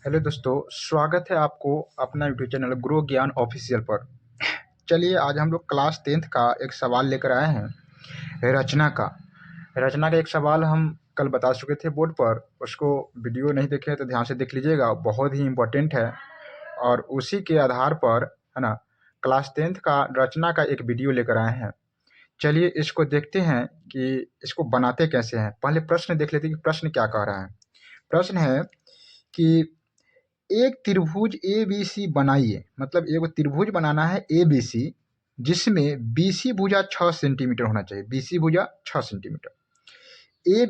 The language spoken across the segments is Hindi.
हेलो दोस्तों, स्वागत है आपको अपना यूट्यूब चैनल ग्रो ज्ञान ऑफिशियल पर। चलिए आज हम लोग क्लास 10th का एक सवाल लेकर आए हैं रचना का एक सवाल हम कल बता चुके थे बोर्ड पर। उसको वीडियो नहीं देखे तो ध्यान से देख लीजिएगा, बहुत ही इम्पोर्टेंट है। और उसी के आधार पर है ना क्लास 10th का रचना का एक वीडियो लेकर आए हैं। चलिए इसको देखते हैं कि इसको बनाते कैसे हैं। पहले प्रश्न देख लेते हैं कि प्रश्न क्या कह रहा है। प्रश्न है कि एक त्रिभुज ए बी सी बनाइए। मतलब एक त्रिभुज बनाना है ए बी सी, जिसमें बी सी भुजा 6 सेंटीमीटर होना चाहिए। बी सी भुजा 6 centimetre, A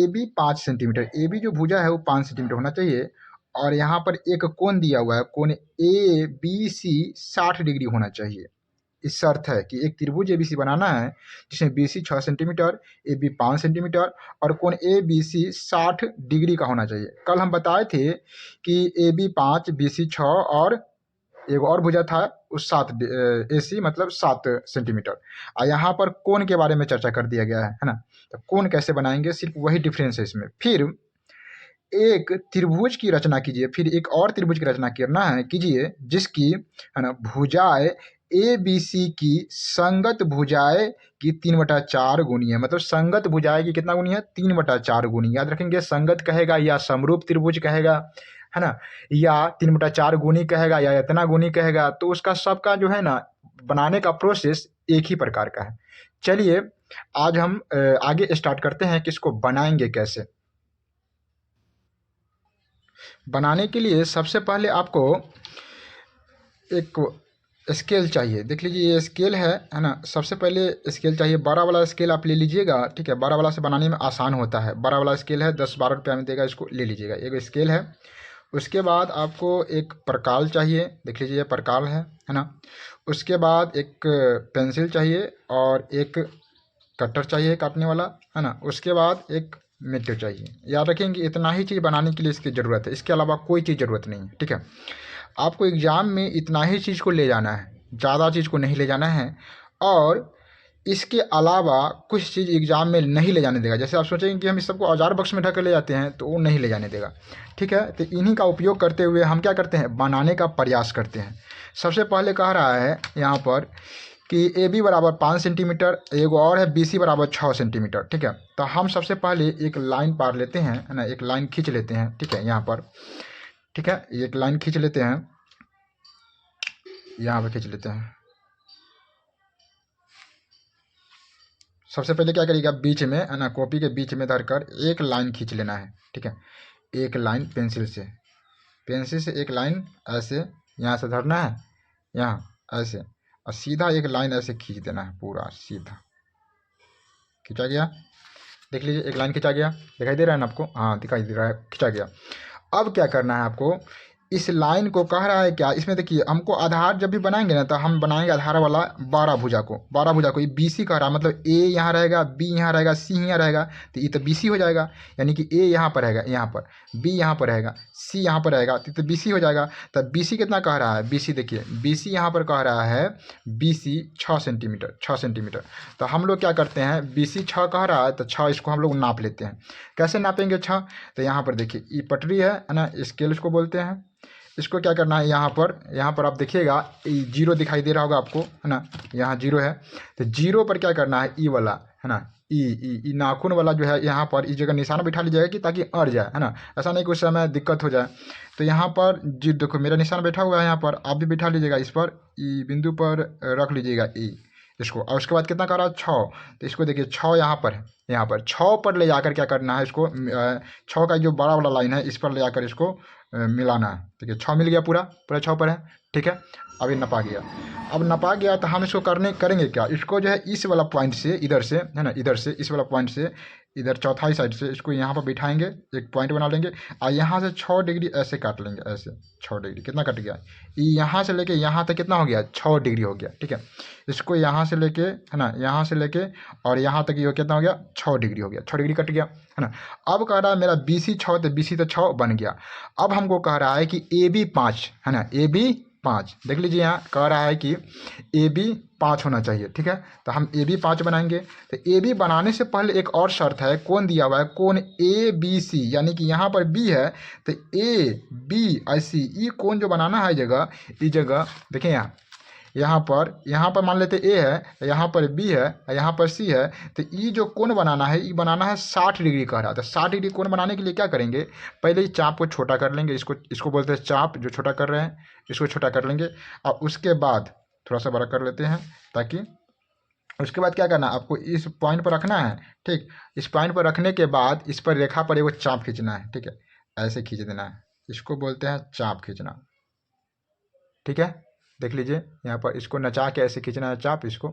B 5 centimetre, A B जो भुजा है वो 5 सेंटीमीटर होना चाहिए। और यहाँ पर एक कोण दिया हुआ है, कोण ए बी सी 60 डिग्री होना चाहिए। इस शर्त है कि एक त्रिभुज एबीसी बनाना है जिसमें BC 6 centimetre, A B 5 centimetre और कोण ए बी सी 60 डिग्री का होना चाहिए। कल हम बताए थे कि ए बी 5, बी सी 6 और एक और भुजा था उस 7 ए सी मतलब 7 सेंटीमीटर। और यहाँ पर कोण के बारे में चर्चा कर दिया गया है ना। तो कोण कैसे बनाएंगे, सिर्फ वही डिफरेंस है इसमें। फिर एक त्रिभुज की रचना कीजिए, फिर एक और त्रिभुज की रचना करना है कीजिए जिसकी है ना भुजाएं ए बी सी की संगत भुजाएं की 3/4 गुनी है। मतलब संगत भुजाएं की कितना गुनी है, 3/4 गुनी। याद रखेंगे, संगत कहेगा या समरूप त्रिभुज कहेगा है ना, या 3/4 गुनी कहेगा या इतना गुनी कहेगा, तो उसका सबका जो है ना बनाने का प्रोसेस एक ही प्रकार का है। चलिए आज हम आगे स्टार्ट करते हैं कि इसको बनाएंगे कैसे। बनाने के लिए सबसे पहले आपको एक स्केल चाहिए। देख लीजिए ये स्केल है ना। सबसे पहले स्केल चाहिए, बड़ा वाला स्केल आप ले लीजिएगा, ठीक है। बड़ा वाला से बनाने में आसान होता है। बड़ा वाला स्केल है 10-12 रुपये में देगा, इसको ले लीजिएगा। एक स्केल है। उसके बाद आपको एक प्रकाल चाहिए, देख लीजिए प्रकाल है ना। उसके बाद एक पेंसिल चाहिए और एक कटर चाहिए काटने वाला है ना। उसके बाद एक मीटर चाहिए। याद रखेंगे इतना ही चीज़ बनाने के लिए इसकी ज़रूरत है, इसके अलावा कोई चीज़ ज़रूरत नहीं है, ठीक है। आपको एग्ज़ाम में इतना ही चीज़ को ले जाना है, ज़्यादा चीज़ को नहीं ले जाना है। और इसके अलावा कुछ चीज़ एग्ज़ाम में नहीं ले जाने देगा। जैसे आप सोचेंगे कि हम इस सबको औजार बक्स में ढक कर ले जाते हैं, तो वो नहीं ले जाने देगा, ठीक है। तो इन्हीं का उपयोग करते हुए हम क्या करते हैं, बनाने का प्रयास करते हैं। सबसे पहले कह रहा है यहाँ पर कि ए बी बराबर 5 सेंटीमीटर, एक और है बी सी बराबर 6 सेंटीमीटर, ठीक है। तो हम सबसे पहले एक लाइन पार लेते हैं है ना, एक लाइन खींच लेते हैं, ठीक है। यहाँ पर ठीक है, एक लाइन खींच लेते हैं, यहाँ पर खींच लेते हैं। सबसे पहले क्या करिएगा, बीच में है ना, कॉपी के बीच में धरकर एक लाइन खींच लेना है, ठीक है। एक लाइन पेंसिल से एक लाइन ऐसे यहाँ से धरना है, यहाँ ऐसे, और सीधा एक लाइन ऐसे खींच देना है, पूरा सीधा खींचा गया। देख लीजिए एक लाइन खींचा गया, दिखाई दे रहा है ना आपको, हाँ दिखाई दे रहा है, खींचा गया। अब क्या करना है आपको, इस लाइन को कह रहा है क्या, इसमें देखिए हमको आधार जब भी बनाएंगे ना, तो हम बनाएंगे आधार वाला 12 भुजा को। ये बी सी कह रहा है, मतलब ए यहाँ रहेगा, बी यहाँ रहेगा, सी यहाँ रहेगा, तो ये तो बी सी हो जाएगा। यानी कि ए यहाँ पर रहेगा, यहाँ पर बी यहाँ पर रहेगा, सी यहाँ पर रहेगा, तो बी सी हो जाएगा। तब बी सी कितना कह रहा है, बी सी देखिए, बी सी यहाँ पर कह रहा है बी सी 6 सेंटीमीटर। तो हम लोग क्या करते हैं, बी सी 6 कह रहा है तो 6 इसको हम लोग नाप लेते हैं। कैसे नापेंगे 6, तो यहाँ पर देखिए ये पटरी है ना, स्केल इसको बोलते हैं। इसको क्या करना है, यहाँ पर आप देखिएगा जीरो दिखाई दे रहा होगा आपको है ना, यहाँ जीरो है। तो जीरो पर क्या करना है, ई वाला है ना, ई नाखून वाला जो है, यहाँ पर इस जगह निशाना बिठा लीजिएगा कि ताकि अड़ जाए है ना, ऐसा नहीं कि उस समय दिक्कत हो जाए। तो यहाँ पर जी देखो मेरा निशान बैठा हुआ है, यहाँ पर आप भी बिठा लीजिएगा, इस पर ई बिंदु पर रख लीजिएगा ई इसको। और उसके बाद कितना कर रहा है 6, तो इसको देखिए 6 यहाँ पर है, यहाँ पर 6 पर ले जाकर क्या करना है, इसको 6 का जो बड़ा वाला लाइन है इस पर ले जाकर इसको मिलाना है। ठीक है, 6 मिल गया, पूरा 6 पर है, ठीक है। अब ये नपा गया। अब नपा गया तो हम इसको करेंगे क्या, इसको जो है इस वाला पॉइंट से, इधर से है ना, इधर से इस वाला पॉइंट से, इधर चौथाई साइड से इसको यहाँ पर बिठाएंगे, एक पॉइंट बना लेंगे और यहाँ से 6 डिग्री ऐसे काट लेंगे, ऐसे 6 डिग्री। कितना कट गया, यहाँ से लेके यहाँ तक कितना हो गया, 6 डिग्री हो गया, ठीक है। इसको यहाँ से लेके है ना, यहाँ से लेके और यहाँ तक ये कितना हो गया, 6 डिग्री हो गया, 6 डिग्री कट गया है ना। अब कह रहा है मेरा बी सी 6, तो बी सी तो 6 बन गया। अब हमको कह रहा है कि ए बी 5 है ना, ए बी 5, देख लीजिए यहाँ कह रहा है कि ए बी 5 होना चाहिए, ठीक है। तो हम ए बी 5 बनाएंगे। तो ए बी बनाने से पहले एक और शर्त है, कोण दिया हुआ है, कोण ए बी सी, यानी कि यहाँ पर बी है तो ए बी आई सी, ये कोण जो बनाना है जगह, इस जगह देखिए यहाँ पर मान लेते ए है, यहाँ पर बी है, यहाँ पर सी है। तो ये जो कोण बनाना है, ये बनाना है 60 डिग्री कह रहा था। 60 डिग्री कोण बनाने के लिए क्या करेंगे, पहले इस चाप को छोटा कर लेंगे, इसको बोलते हैं चाप, जो छोटा कर रहे हैं इसको छोटा कर लेंगे। और उसके बाद थोड़ा सा बड़ा कर लेते हैं, ताकि उसके बाद क्या करना है, आपको इस पॉइंट पर रखना है, ठीक। इस पॉइंट पर रखने के बाद इस पर रेखा पर एक चाप खींचना है, ठीक है, ऐसे खींच देना है, इसको बोलते हैं चाप खींचना, ठीक है। देख लीजिए यहाँ पर इसको नचा के ऐसे खींचना है चाप, इसको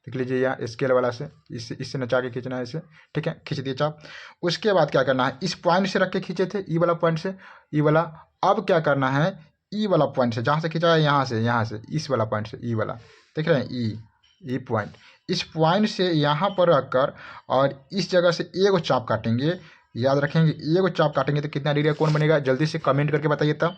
देख लीजिए यहाँ स्केल वाला से इससे नचा के खींचना है इसे, ठीक है, खींच दिए चाप। उसके बाद क्या करना है, इस पॉइंट से रख के खींचे थे, ई वाला पॉइंट से, ई वाला। अब क्या करना है, ई वाला पॉइंट से, जहाँ से खींचा है यहाँ से इस वाला पॉइंट से, ई वाला देख रहे हैं, ई पॉइंट, इस पॉइंट से यहाँ पर रखकर और इस जगह से एक चाप काटेंगे। याद रखेंगे, एक चाप काटेंगे तो कितना डिग्री का कोण बनेगा, जल्दी से कमेंट करके बताइए। तब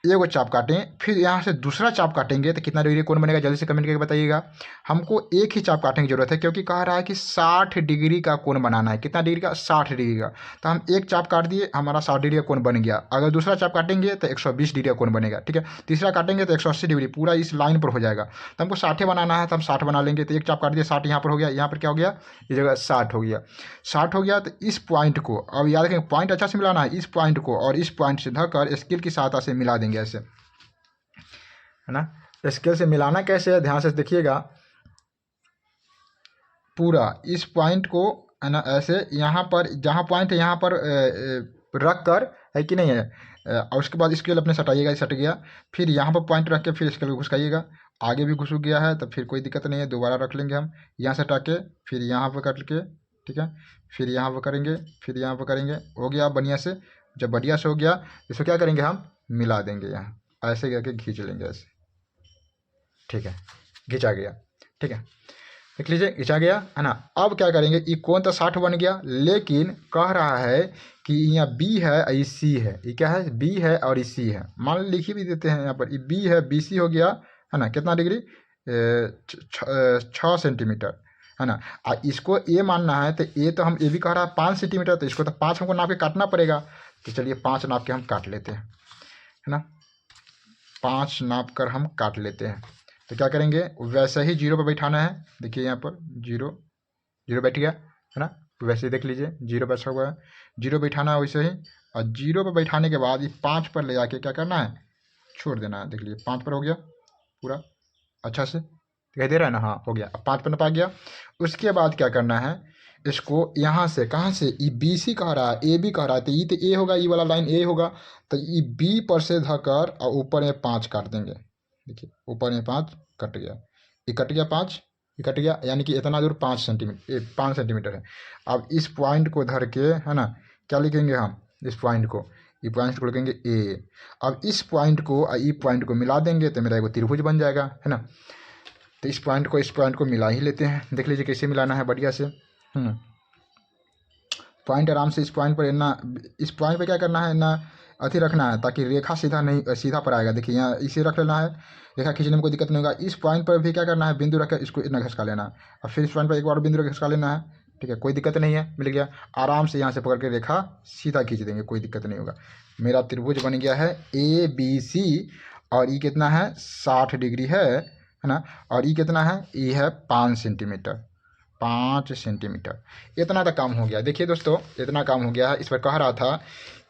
एक चाप काटें, फिर यहाँ से दूसरा चाप काटेंगे तो कितना डिग्री कोण बनेगा, जल्दी से कमेंट करके बताइएगा। हमको एक ही चाप काटने की जरूरत है, क्योंकि कह रहा है कि 60 डिग्री का कोण बनाना है। कितना डिग्री का, 60 डिग्री का। तो हम एक चाप काट दिए, हमारा 60 डिग्री का कोण बन गया। अगर दूसरा चाप काटेंगे तो 120 डिग्री का कोण बनेगा, ठीक है। तीसरा काटेंगे तो 180 डिग्री, पूरा इस लाइन पर हो जाएगा। तो हमको 60 बनाना है, तो हम 60 बना लेंगे। तो एक चाप काट दिया, 60 यहाँ पर हो गया, यहाँ पर क्या हो गया, इस जगह 60 हो गया। 60 हो गया तो इस पॉइंट को, अब याद रखेंगे पॉइंट अच्छा से मिलाना है, इस पॉइंट को और इस पॉइंट से धकर स्केल की सहायता से मिला देंगे, ऐसे है ना। स्केल से मिलाना कैसे है, ध्यान से देखिएगा। पूरा इस पॉइंट को, है ना, ऐसे यहाँ पर जहाँ पॉइंट है यहाँ पर रख कर, है कि नहीं है, और उसके बाद स्केल अपने सटाइएगा, सट गया। फिर यहाँ पर पॉइंट रख के फिर स्केल को घुसकाइएगा, आगे भी घुस गया है तो फिर कोई दिक्कत नहीं है, दोबारा रख लेंगे हम, यहाँ से हटा के फिर यहाँ पर कट के, ठीक है, फिर यहाँ पर करेंगे, फिर यहाँ पर करेंगे, हो गया बढ़िया से। जब बढ़िया से हो गया, इसको क्या करेंगे, हम मिला देंगे, यहाँ ऐसे करके खींच लेंगे ऐसे, ठीक है, खिंचा गया, ठीक है, देख लीजिए खिंचा गया, है ना। अब क्या करेंगे, ये कोण तो 60 बन गया, लेकिन कह रहा है कि यहाँ बी है और सी है, ये क्या है, बी है और सी है। मान लिखी भी देते हैं यहाँ पर, ये बी है, बी सी हो गया, है ना, कितना डिग्री, 6 सेंटीमीटर, है ना। और इसको ए मानना है, तो ए तो हम ए भी कह रहा है 5 सेंटीमीटर, तो इसको तो 5 हमको नाप के काटना पड़ेगा। तो चलिए 5 नाप के हम काट लेते हैं, है ना, 5 नाप कर हम काट लेते हैं। तो क्या करेंगे, वैसे ही 0 पर बैठाना है, देखिए यहाँ पर 0 बैठ गया, है ना। वैसे ही देख लीजिए 0 बैठा हुआ है, 0 बैठाना है वैसे ही। और 0 पर बैठाने के बाद ये 5 पर ले जाके क्या करना है, छोड़ देना है। देख लीजिए 5 पर हो गया पूरा अच्छा से, दिखाई दे रहा है ना, हाँ हो गया। अब 5 पर नपा गया। उसके बाद क्या करना है, इसको यहाँ से, कहाँ से, ई बी सी कह रहा है, ए बी कह रहा है, तो ई तो ए होगा, ई वाला लाइन ए होगा, तो ई बी पर से धकर और ऊपर में 5 काट देंगे। देखिए ऊपर में 5 कट गया, ये कट गया 5, ये कट गया, यानी कि इतना दूर 5 सेंटीमीटर है। अब इस पॉइंट को धर के, है ना, क्या लिखेंगे हम, इस पॉइंट को, ये पॉइंट को लिखेंगे ए। अब इस पॉइंट को और ई पॉइंट को मिला देंगे तो मेरा एक त्रिभुज बन जाएगा, है ना। तो इस पॉइंट को मिला ही लेते हैं। देख लीजिए कैसे मिलाना है बढ़िया से, पॉइंट आराम से इस पॉइंट पर ना, इस पॉइंट पे क्या करना है ना, अथी रखना है, ताकि रेखा सीधा नहीं, सीधा पर आएगा। देखिए यहाँ इसे रख लेना है, रेखा खींचने में कोई दिक्कत नहीं होगा। इस पॉइंट पर भी क्या करना है, बिंदु रखकर इसको इतना घसका लेना है, और फिर इस पॉइंट पर एक बार बिंदु रख घसका लेना है, ठीक है, कोई दिक्कत नहीं है, मिल गया। आराम से यहाँ से पकड़ के रेखा सीधा खींच देंगे, कोई दिक्कत नहीं होगा। मेरा त्रिभुज बन गया है ए बी सी, और ये कितना है, 60 डिग्री है ना। और ये कितना है, ये है 5 सेंटीमीटर, 5 सेंटीमीटर। इतना तो काम हो गया। देखिए दोस्तों इतना काम हो गया है। इस पर कह रहा था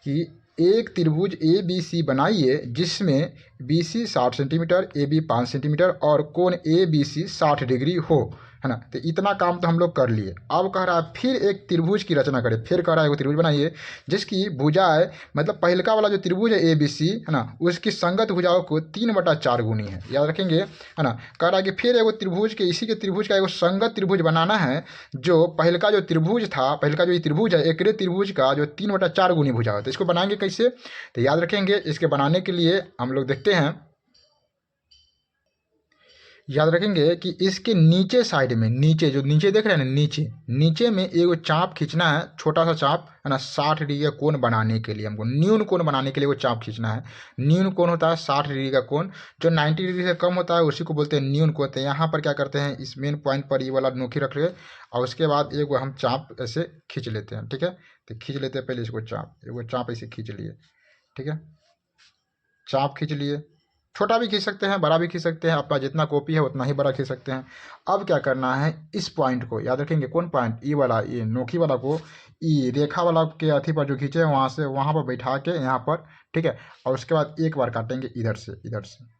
कि एक त्रिभुज ए बी सी बनाइए जिसमें B C 60 centimetre, A B 5 centimetre और कोण ए बी सी 60 डिग्री हो, है ना। तो इतना काम तो हम लोग कर लिए। अब कह रहा है फिर एक त्रिभुज की रचना करें। फिर कह रहा है वो त्रिभुज बनाइए जिसकी भुजाएं, मतलब पहलका वाला जो त्रिभुज है ए बी सी, है ना, उसकी संगत भुजाओं को 3/4 गुनी है, याद रखेंगे, है ना। कह रहा है कि फिर एगो त्रिभुज के, इसी के त्रिभुज का एगो संगत त्रिभुज बनाना है, जो पहलका जो त्रिभुज था, पहलका जो ये त्रिभुज है, एक त्रिभुज का जो 3/4 गुनी भुजा है। तो इसको बनाएंगे कैसे, तो याद रखेंगे, इसके बनाने के लिए हम लोग देखते हैं याद रखेंगे कि इसके नीचे साइड में, नीचे जो नीचे देख रहे हैं ना, नीचे नीचे में एगो चाप खींचना है, छोटा सा चाप है ना, 60 डिग्री का कोण बनाने के लिए हमको, न्यून कोण बनाने के लिए वो चाप खींचना है। न्यून कोण होता है 60 डिग्री का कोण, जो 90 डिग्री से कम होता है उसी को बोलते हैं न्यून कोण। तो यहाँ पर क्या करते हैं, इस मेन पॉइंट पर ये वाला नोकी रख रहे, और उसके बाद एक हम चाप ऐसे खींच लेते हैं। ठीक है, तो खींच लेते हैं पहले इसको चाप, एगो चाप ऐसे खींच लिए। ठीक है, चाप खींच लिए, छोटा भी खींच सकते हैं, बड़ा भी खींच सकते हैं, आपका जितना कॉपी है उतना ही बड़ा खींच सकते हैं। अब क्या करना है, इस पॉइंट को याद रखेंगे, कौन पॉइंट, ई वाला, ये नोकी वाला को ई रेखा वाला के अथी पर जो खींचे वहाँ से वहाँ पर बैठा के यहाँ पर। ठीक है, और उसके बाद एक बार काटेंगे इधर से, इधर से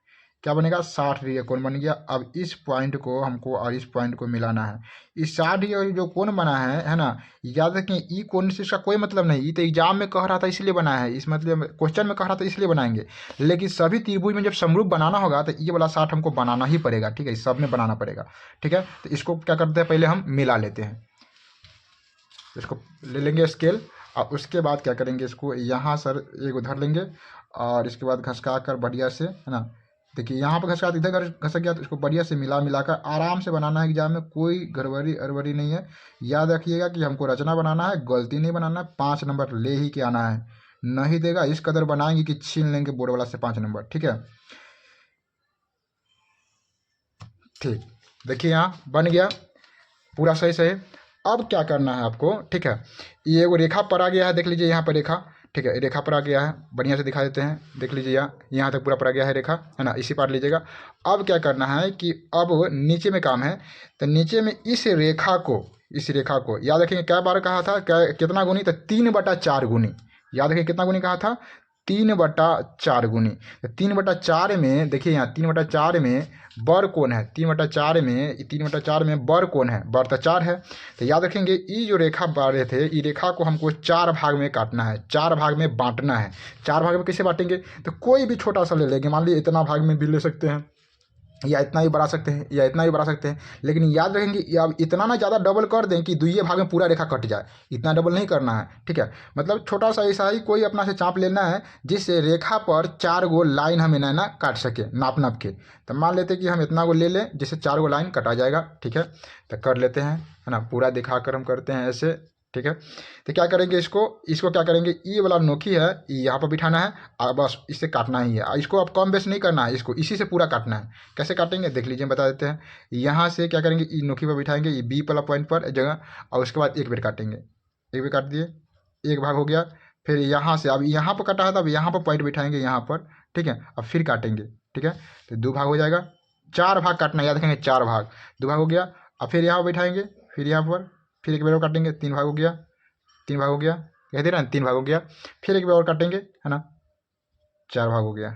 क्या बनेगा, 60 डिग्री का कोण बन गया। अब इस पॉइंट को हमको और इस पॉइंट को मिलाना है। इस 60 डिग्री जो कोण बना है ना, याद रखें ई कोण से इसका कोई मतलब नहीं, ये तो एग्जाम में कह रहा था इसलिए बना है, इस मतलब क्वेश्चन में कह रहा था इसलिए बनाएंगे। लेकिन सभी त्रिभुज में जब समरूप बनाना होगा तो ये वाला 60 हमको बनाना ही पड़ेगा। ठीक है, इस सब में बनाना पड़ेगा। ठीक है, तो इसको क्या करते हैं, पहले हम मिला लेते हैं, इसको ले लेंगे स्केल, और उसके बाद क्या करेंगे, इसको यहाँ सर एक उधर लेंगे, और इसके बाद घसका कर बढ़िया से, है ना, देखिए यहाँ पर घसका, इधर घसक गया, तो इसको बढ़िया से मिला मिला कर आराम से बनाना है। एग्जाम में कोई गड़बड़ी अड़बड़ी नहीं है। याद रखिएगा कि हमको रचना बनाना है, गलती नहीं बनाना है, 5 नंबर ले ही के आना है। नहीं देगा इस कदर बनाएंगे कि छीन लेंगे बोर्ड वाला से 5 नंबर। ठीक है, ठीक, देखिए यहाँ बन गया पूरा सही सही। अब क्या करना है आपको, ठीक है, ये वो रेखा पर आ गया है, देख लीजिए यहाँ पर रेखा। ठीक है, रेखा पर आ गया है, बढ़िया से दिखा देते हैं, देख लीजिए यहाँ तक पूरा पर आ गया है रेखा, है ना, इसी पर लीजिएगा। अब क्या करना है कि अब नीचे में काम है, तो नीचे में इस रेखा को, इस रेखा को याद रखेंगे क्या बार कहा था, क्या कितना गुनी, तो 3/4 गुनी। याद रखें कितना गुनी कहा था, 3/4 गुनी। तो 3/4 में देखिए यहाँ 3/4 में बर कौन है, 3/4 में बर कौन है, बर तो 4 है। तो याद रखेंगे ये जो रेखा बारे थे, ये रेखा को हमको 4 भाग में काटना है, 4 भाग में बांटना है। 4 भाग में कैसे बांटेंगे, तो कोई भी छोटा सा ले लेंगे, मान लीजिए इतना भाग में भी ले सकते हैं, या इतना ही बढ़ा सकते हैं, या इतना ही बढ़ा सकते हैं। लेकिन याद रखेंगे अब इतना ना ज़्यादा डबल कर दें कि दुइये भाग में पूरा रेखा कट जाए, इतना डबल नहीं करना है। ठीक है, मतलब छोटा सा ऐसा ही कोई अपना से चाप लेना है जिससे रेखा पर 4 गो लाइन हमें ना काट सके, नाप नाप के। तो मान लेते कि हम इतना को ले लें जिससे 4 गो लाइन कटा जाएगा। ठीक है, तो कर लेते हैं, है ना, पूरा दिखाकर हम करते हैं ऐसे। ठीक है, तो क्या करेंगे, इसको इसको क्या करेंगे, ये वाला नोकी है यहाँ पर बिठाना है, और बस इससे काटना ही है। इसको अब कम बेस नहीं करना है, इसको इसी से पूरा काटना है। कैसे काटेंगे देख लीजिए, बता देते हैं। यहाँ से क्या करेंगे, ये नोकी पर बिठाएंगे, ये बी वाला पॉइंट पर जगह, और उसके बाद एक बेर काटेंगे, एक बेर काट दिए, एक भाग हो गया। फिर यहाँ से अब यहाँ पर कटा है, तो अब यहाँ पर पॉइंट बिठाएंगे यहाँ पर। ठीक है, अब फिर काटेंगे। ठीक है, तो 2 भाग हो जाएगा, 4 भाग काटना है, याद रखेंगे 4 भाग, 2 भाग हो गया। अब फिर यहाँ बैठाएंगे, फिर यहाँ पर, फिर एक बार और काटेंगे, 3 भाग हो गया, 3 भाग हो गया, कह दे रहे हैं 3 भाग हो गया। फिर एक बार और काटेंगे, है ना, 4 भाग हो गया,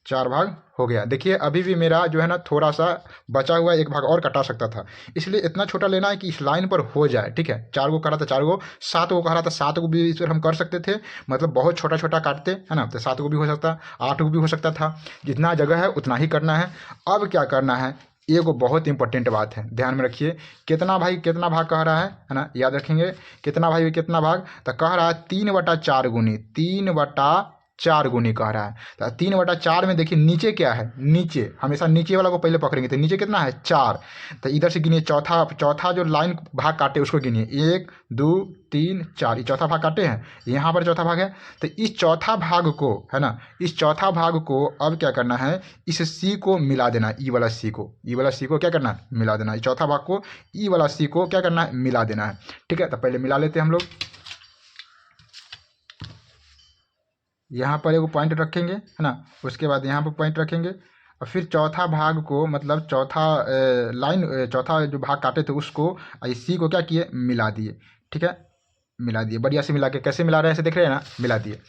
4 भाग हो गया। देखिए अभी भी मेरा जो है ना थोड़ा सा बचा हुआ, एक भाग और कटा सकता था, इसलिए इतना छोटा लेना है कि इस लाइन पर हो जाए। ठीक है, 4 गो कह रहा था 4 गो, 7 गो कह रहा था 7 गो भी इस पर हम कर सकते थे, मतलब बहुत छोटा छोटा काटते, है ना, तो 7 गो भी हो सकता, 8 गो भी हो सकता था, जितना जगह है उतना ही करना है। अब क्या करना है, एगो बहुत इंपॉर्टेंट बात है, ध्यान में रखिए। कितना भाई कितना भाग कह रहा है ना, याद रखेंगे कितना भाई कितना भाग, तो कह रहा है 3/4 गुनी, 3/4 गुनी कह रहा है। तो 3/4 में देखिए नीचे क्या है, नीचे हमेशा नीचे वाला को पहले पकड़ेंगे, तो नीचे कितना है 4। तो इधर से गिनिए, चौथा चौथा जो लाइन भाग काटे उसको गिनिए, 1 2 3 4, ये चौथा भाग काटे हैं, यहाँ पर चौथा भाग है। तो इस चौथा भाग को, है ना, इस चौथा भाग को अब क्या करना है, इस सी को मिला देना, ई वाला सी को, ई वाला सी को क्या करना है, मिला देना। इस चौथा भाग को ई वाला सी को क्या करना है, मिला देना है। ठीक है, तो पहले मिला लेते हैं हम लोग। यहाँ पर एक पॉइंट रखेंगे, है ना, उसके बाद यहाँ पर पॉइंट रखेंगे, और फिर चौथा भाग को, मतलब चौथा लाइन, चौथा जो भाग काटे थे उसको इसी को क्या किए, मिला दिए। ठीक है, मिला दिए, बढ़िया से मिला के, कैसे मिला रहे हैं ऐसे देख रहे हैं ना, मिला दिए,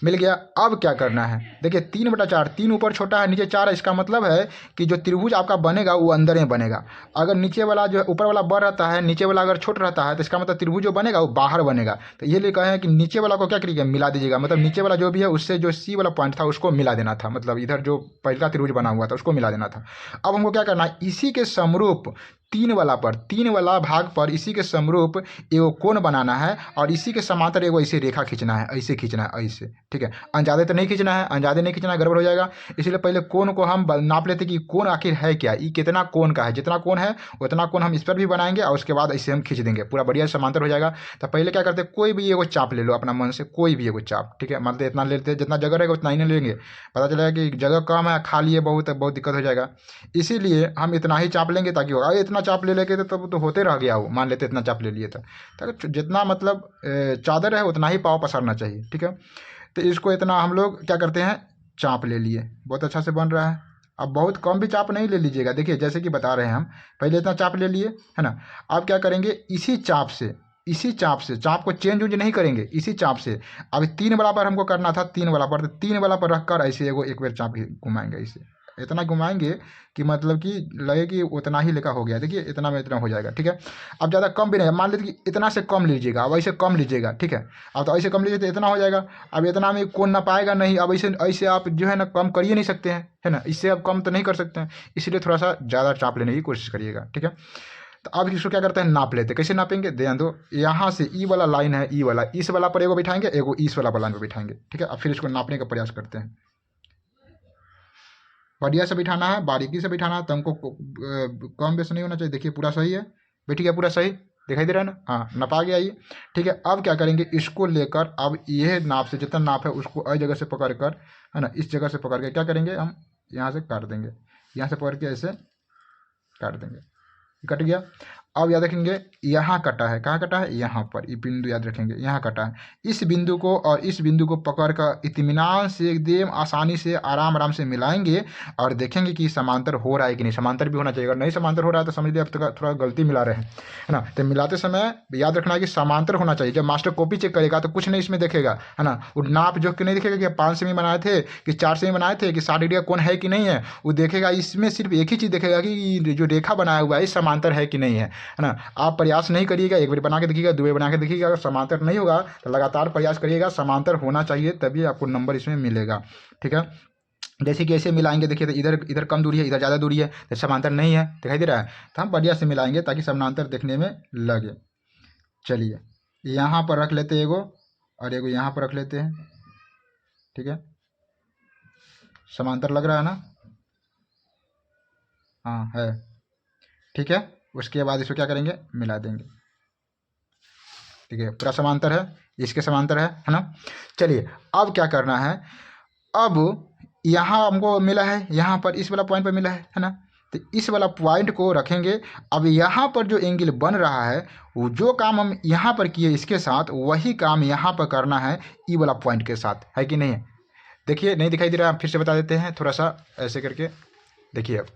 मिल गया। अब क्या करना है, देखिए 3/4, 3 ऊपर छोटा है नीचे 4 है, इसका मतलब है कि जो त्रिभुज आपका बनेगा वो अंदर में बनेगा। अगर नीचे वाला जो है, ऊपर वाला बड़ा रहता है, नीचे वाला अगर छोटा रहता है, तो इसका मतलब त्रिभुज जो बनेगा वो बाहर बनेगा। तो ये लिए कहे हैं कि नीचे वाला को क्या करिएगा, मिला दीजिएगा, मतलब नीचे वाला जो भी है उससे जो सी वाला पॉइंट था उसको मिला देना था, मतलब इधर जो पहला त्रिभुज बना हुआ था उसको मिला देना था। अब हमको क्या करना है, इसी के समरूप तीन वाला भाग पर इसी के समरूप एगो कोण बनाना है और इसी के समांतर एगो ऐसे रेखा खींचना है, ऐसे खींचना है, ऐसे, ठीक है। अंजादे तो नहीं खींचना है, अंजादे नहीं खींचना है, गड़बड़ हो जाएगा। इसलिए पहले कोण को हम नाप लेते कि कोण आखिर है क्या, ये कितना कोण का है, जितना कोण है उतना कोण हम इस पर भी बनाएंगे और उसके बाद ऐसे हम खींच देंगे, पूरा बढ़िया समांतर हो जाएगा। तो पहले क्या करते हैं, कोई भी एगो चाप ले लो अपना मन से, कोई भी एगो चाप, ठीक है। मतलब इतना लेते हैं, जितना जगह रहेगा उतना ही नहीं लेंगे, पता चलेगा कि जगह कम है, खाली है बहुत, बहुत दिक्कत हो जाएगा। इसीलिए हम इतना ही चाप लेंगे ताकि होगा। इतना चाप ले लेके तो तब तो होते रह गया वो, मान लेते इतना चाप ले लिए था, तो जितना मतलब चादर है उतना ही पाँव पसारना चाहिए, ठीक है। तो इसको इतना हम लोग क्या करते हैं, चाप ले लिए, बहुत अच्छा से बन रहा है। अब बहुत कम भी चाप नहीं ले लीजिएगा, देखिए जैसे कि बता रहे हैं हम, पहले इतना चाप ले लिए है ना। अब क्या करेंगे, इसी चाप से चाप को चेंज उंज नहीं करेंगे, इसी चाप से अब 3 बराबर हमको करना था, 3 बराबर, तो 3 बराबर रख कर ऐसे एगो एक बार चाप घुमाएंगे, इसे इतना घुमाएंगे कि मतलब कि लगे कि उतना ही लेखा हो गया। देखिए इतना में इतना हो जाएगा, ठीक है। अब ज़्यादा कम भी नहीं, मान लेते कि इतना से कम लीजिएगा, अब ऐसे कम लीजिएगा, ठीक है। अब तो ऐसे कम लीजिए तो इतना हो जाएगा। अब इतना में कौन ना पाएगा नहीं, अब ऐसे ऐसे आप जो है ना कम कर ही नहीं सकते हैं, है ना, इससे आप कम तो नहीं कर सकते हैं, इसलिए थोड़ा सा ज़्यादा चाप लेने की कोशिश करिएगा, ठीक है। तो अब इसको क्या करते हैं, नाप लेते हैं। कैसे नापेंगे, ध्यान दो, यहाँ से ई वाला लाइन है, ई वाला, इस वाला पर एगो बिठाएंगे, एगो इस वाला पर लाइन पर बिठाएंगे, ठीक है। अब फिर इसको नापने का प्रयास करते हैं। बढ़िया से बिठाना है, बारीकी से बिठाना है, तो हमको कम बेस नहीं होना चाहिए। देखिए पूरा सही है, बैठ गया पूरा सही, दिखाई दे रहा है ना, हाँ नपा गया ये, ठीक है। अब क्या करेंगे, इसको लेकर अब यह नाप से जितना नाप है उसको अ जगह से पकड़ कर, है ना, इस जगह से पकड़ के क्या करेंगे, हम यहाँ से काट देंगे, यहाँ से पकड़ के ऐसे काट देंगे, कट गया। अब याद रखेंगे यहाँ कटा है, कहाँ कटा है, यहाँ पर, ये बिंदु याद रखेंगे, यहाँ कटा है। इस बिंदु को और इस बिंदु को पकड़कर इत्मीनान से एकदम आसानी से आराम आराम से मिलाएंगे और देखेंगे कि समांतर हो रहा है कि नहीं। समांतर भी होना चाहिए, अगर नहीं समांतर हो रहा है तो समझ लीजिए अब तक थोड़ा गलती मिला रहे हैं, है ना। तो मिलाते समय याद रखना है कि समांतर होना चाहिए। जब मास्टर कॉपी चेक करेगा तो कुछ नहीं इसमें देखेगा, है ना, वो नाप जो कि नहीं देखेगा कि 5 सेमी बनाए थे कि 4 सेमी बनाए थे कि 60 डिग्री का कोण है कि नहीं है, वो देखेगा इसमें सिर्फ एक ही चीज़ देखेगा कि जो रेखा बनाया हुआ है समांतर है कि नहीं है ना। आप प्रयास नहीं करिएगा, एक बार बना के देखिएगा, 2 बार बना के देखिएगा, अगर समांतर नहीं होगा तो लगातार प्रयास करिएगा, समांतर होना चाहिए तभी आपको नंबर इसमें मिलेगा, ठीक है। जैसे कि ऐसे मिलाएंगे, देखिए तो इधर इधर कम दूरी है, इधर ज़्यादा दूरी है, तो समांतर नहीं है, दिखाई दे रहा है। तो हम बढ़िया से मिलाएंगे ताकि समांतर देखने में लगे। चलिए यहाँ पर रख लेते हैं एगो, और एगो यहाँ पर रख लेते हैं, ठीक है। समांतर लग रहा है ना, हाँ है, ठीक है। उसके बाद इसको क्या करेंगे, मिला देंगे, ठीक है, पूरा समांतर है, इसके समांतर है ना। चलिए अब क्या करना है, अब यहाँ हमको मिला है, यहाँ पर इस वाला पॉइंट पर मिला है ना, तो इस वाला पॉइंट को रखेंगे। अब यहाँ पर जो एंगल बन रहा है, वो जो काम हम यहाँ पर किए इसके साथ, वही काम यहाँ पर करना है ई वाला पॉइंट के साथ, है कि नहीं है। देखिए नहीं दिखाई दे रहा, फिर से बता देते हैं थोड़ा सा ऐसे करके, देखिए अब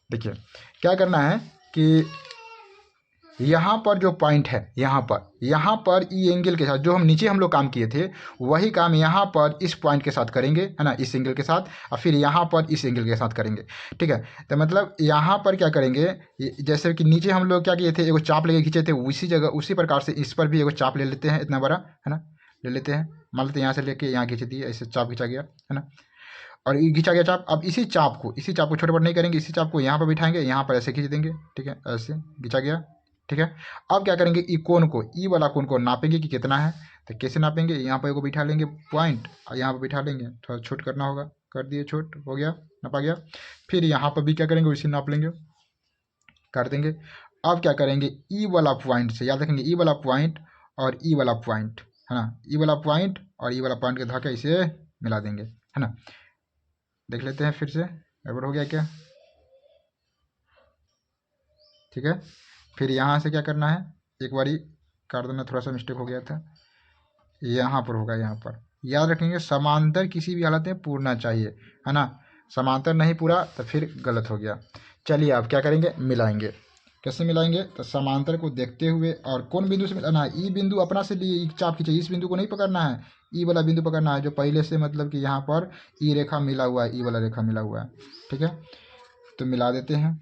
देखिए क्या करना है कि यहाँ पर जो पॉइंट है, यहाँ पर ई एंगल के साथ जो हम नीचे हम लोग काम किए थे, वही काम यहाँ पर इस पॉइंट के साथ करेंगे, है ना, इस एंगल के साथ, और फिर यहाँ पर इस एंगल के साथ करेंगे, ठीक है। तो मतलब यहाँ पर क्या करेंगे, जैसे कि नीचे हम लोग क्या किए थे, एगो चाप लेके खींचे थे, उसी जगह उसी प्रकार से इस पर भी एगो चाप ले लेते हैं, इतना बड़ा, है ना, ले लेते हैं। मान लेते हैं यहाँ से लेके यहाँ खींच दिए, ऐसे चाप खींचा गया, है ना, और ये खींचा गया चाप। अब इसी चाप को छोटे बड़े नहीं करेंगे, इसी चाप को यहाँ पर बिठाएंगे, यहाँ पर ऐसे खींच देंगे, ठीक है, ऐसे खींचा गया, ठीक है। अब क्या करेंगे, ई कोण को, ई वाला कोण को नापेंगे कि कितना है। तो कैसे नापेंगे, यहाँ पर को बिठा लेंगे पॉइंट, और यहाँ पर बिठा लेंगे, थोड़ा छोट करना होगा, कर दिए छोट, हो गया, नापा गया। फिर यहाँ पर भी क्या करेंगे, उसी नाप लेंगे, कर देंगे। अब क्या करेंगे, ई वाला पॉइंट से, याद रखेंगे, ई वाला पॉइंट और ई वाला पॉइंट, है ना, ई वाला पॉइंट और ई वाला पॉइंट के धाके इसे मिला देंगे, है ना। देख लेते हैं फिर से, गड़बड़ हो गया क्या, ठीक है। फिर यहाँ से क्या करना है, एक बारी काट देना, थोड़ा सा मिस्टेक हो गया था, यहाँ पर होगा, यहाँ पर याद रखेंगे समांतर किसी भी हालत में पूरना चाहिए, है ना। समांतर नहीं पूरा तो फिर गलत हो गया। चलिए आप क्या करेंगे, मिलाएंगे। कैसे मिलाएंगे, तो समांतर को देखते हुए, और कौन बिंदु से मिलाना है, ई बिंदु अपना से लिए चाप खींचे, इस बिंदु को नहीं पकड़ना है, ई वाला बिंदु पकड़ना है जो पहले से मतलब कि यहाँ पर ई रेखा मिला हुआ है, ई वाला रेखा मिला हुआ है, ठीक है। तो मिला देते हैं,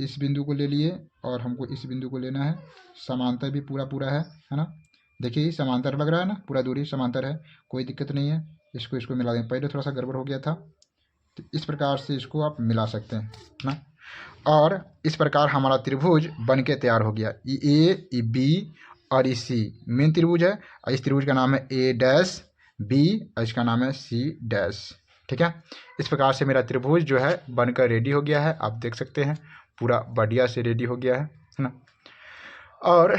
इस बिंदु को ले लिए और हमको इस बिंदु को लेना है, समांतर भी पूरा पूरा है ना। देखिए ये समांतर लग रहा है ना, पूरा दूरी समांतर है, कोई दिक्कत नहीं है। इसको मिला दें, पहले थोड़ा सा गड़बड़ हो गया था, तो इस प्रकार से इसको आप मिला सकते हैं ना। और इस प्रकार हमारा त्रिभुज बन के तैयार हो गया। ये ए बी और ये सी मेन त्रिभुज है, और इस त्रिभुज का नाम है ए डैश बी और इसका नाम है सी डैश। ठीक है, इस प्रकार से मेरा त्रिभुज जो है बनकर रेडी हो गया है। आप देख सकते हैं पूरा बढ़िया से रेडी हो गया है ना। और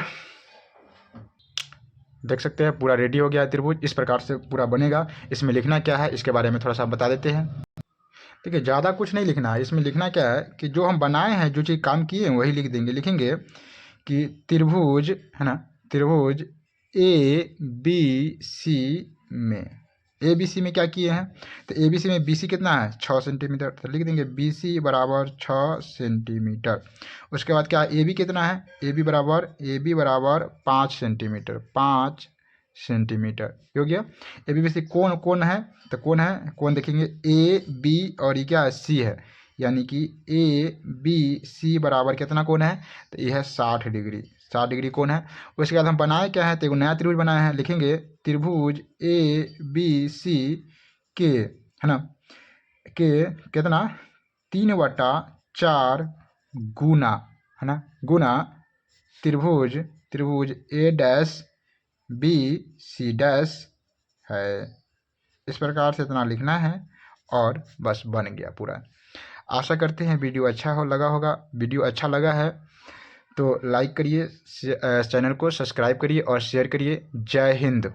देख सकते हैं पूरा रेडी हो गया है त्रिभुज, इस प्रकार से पूरा बनेगा। इसमें लिखना क्या है इसके बारे में थोड़ा सा बता देते हैं। देखिए, ज़्यादा कुछ नहीं लिखना है इसमें। लिखना क्या है कि जो हम बनाए हैं, जो चीज़ काम किए हैं वही लिख देंगे। लिखेंगे कि त्रिभुज है ना, त्रिभुज ए बी सी में, ए बी सी में क्या किए हैं, तो ए बी सी में बी सी कितना है 6 सेंटीमीटर, तो लिख देंगे बी सी बराबर 6 सेंटीमीटर। उसके बाद क्या ए बी कितना है, ए बी बराबर 5 सेंटीमीटर, 5 सेंटीमीटर हो गया। ए बी सी कौन कौन है, तो कौन है, कौन देखेंगे ए बी और ये क्या है सी है, यानी कि ए बी सी बराबर कितना कोण है, तो ये है 60 डिग्री, 60 डिग्री कोण है। उसके बाद हम बनाए क्या है, तो एक नया त्रिभुज बनाए हैं। लिखेंगे त्रिभुज ए बी सी के, है ना, के कितना 3/4 गुना, है ना, गुना त्रिभुज ए डैश बी सी डैश है। इस प्रकार से इतना लिखना है और बस बन गया पूरा। आशा करते हैं वीडियो अच्छा लगा होगा। वीडियो अच्छा लगा है तो लाइक करिए, चैनल को सब्सक्राइब करिए और शेयर करिए। जय हिंद।